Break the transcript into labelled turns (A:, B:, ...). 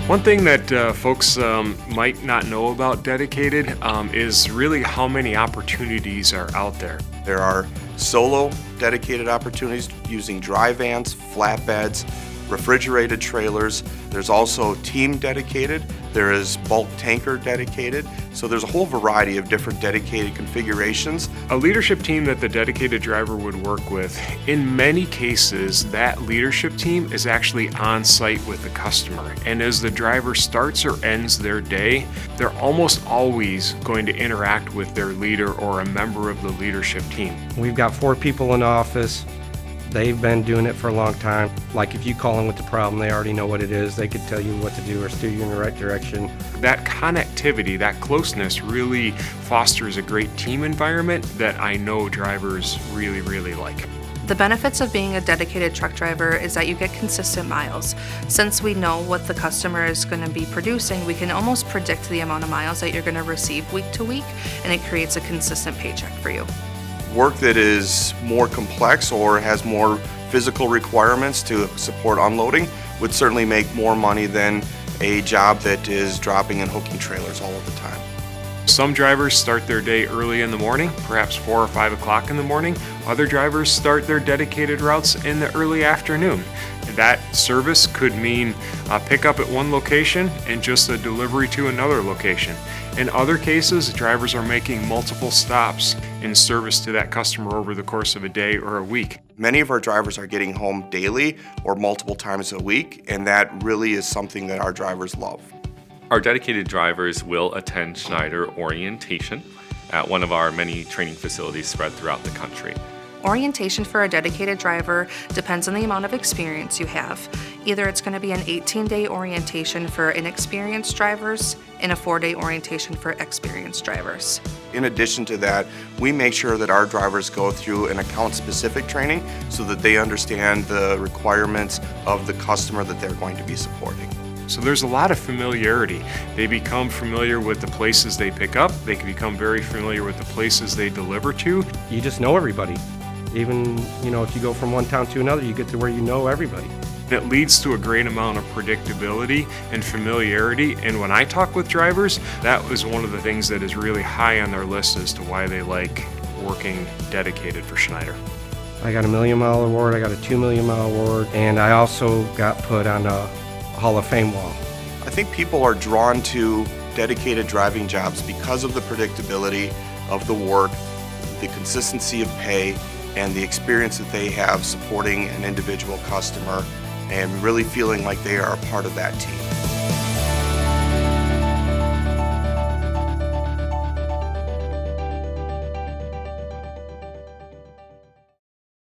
A: One thing that folks might not know about Dedicated is really how many opportunities are out there.
B: There are solo dedicated opportunities using dry vans, flatbeds, refrigerated trailers. There's also team dedicated. There is bulk tanker dedicated. So there's a whole variety of different dedicated configurations.
A: A leadership team that the dedicated driver would work with, in many cases, that leadership team is actually on site with the customer. And as the driver starts or ends their day, they're almost always going to interact with their leader or a member of the leadership team.
C: We've got 4 people in the office. They've been doing it for a long time. Like if you call in with the problem, they already know what it is. They could tell you what to do or steer you in the right direction.
A: That connectivity, that closeness really fosters a great team environment that I know drivers really, really like.
D: The benefits of being a dedicated truck driver is that you get consistent miles. Since we know what the customer is going to be producing, we can almost predict the amount of miles that you're going to receive week to week, and it creates a consistent paycheck for you.
B: Work that is more complex or has more physical requirements to support unloading would certainly make more money than a job that is dropping and hooking trailers all of the time.
A: Some drivers start their day early in the morning, perhaps 4 or 5 o'clock in the morning. Other drivers start their dedicated routes in the early afternoon. That service could mean a pickup at one location and just a delivery to another location. In other cases, drivers are making multiple stops in service to that customer over the course of a day or a week.
B: Many of our drivers are getting home daily or multiple times a week, and that really is something that our drivers love.
E: Our dedicated drivers will attend Schneider orientation at one of our many training facilities spread throughout the country.
D: Orientation for a dedicated driver depends on the amount of experience you have. Either it's going to be an 18-day orientation for inexperienced drivers and a 4-day orientation for experienced drivers.
B: In addition to that, we make sure that our drivers go through an account-specific training so that they understand the requirements of the customer that they're going to be supporting.
A: So there's a lot of familiarity. They become familiar with the places they pick up. They can become very familiar with the places they deliver to.
C: You just know everybody. Even, if you go from one town to another, you get to where you know everybody.
A: It leads to a great amount of predictability and familiarity. And when I talk with drivers, that was one of the things that is really high on their list as to why they like working dedicated for Schneider.
C: I got a $1 million award, I got a $2 million award, and I also got put on a Hall of Fame wall.
B: I think people are drawn to dedicated driving jobs because of the predictability of the work, the consistency of pay, and the experience that they have supporting an individual customer and really feeling like they are a part of that team.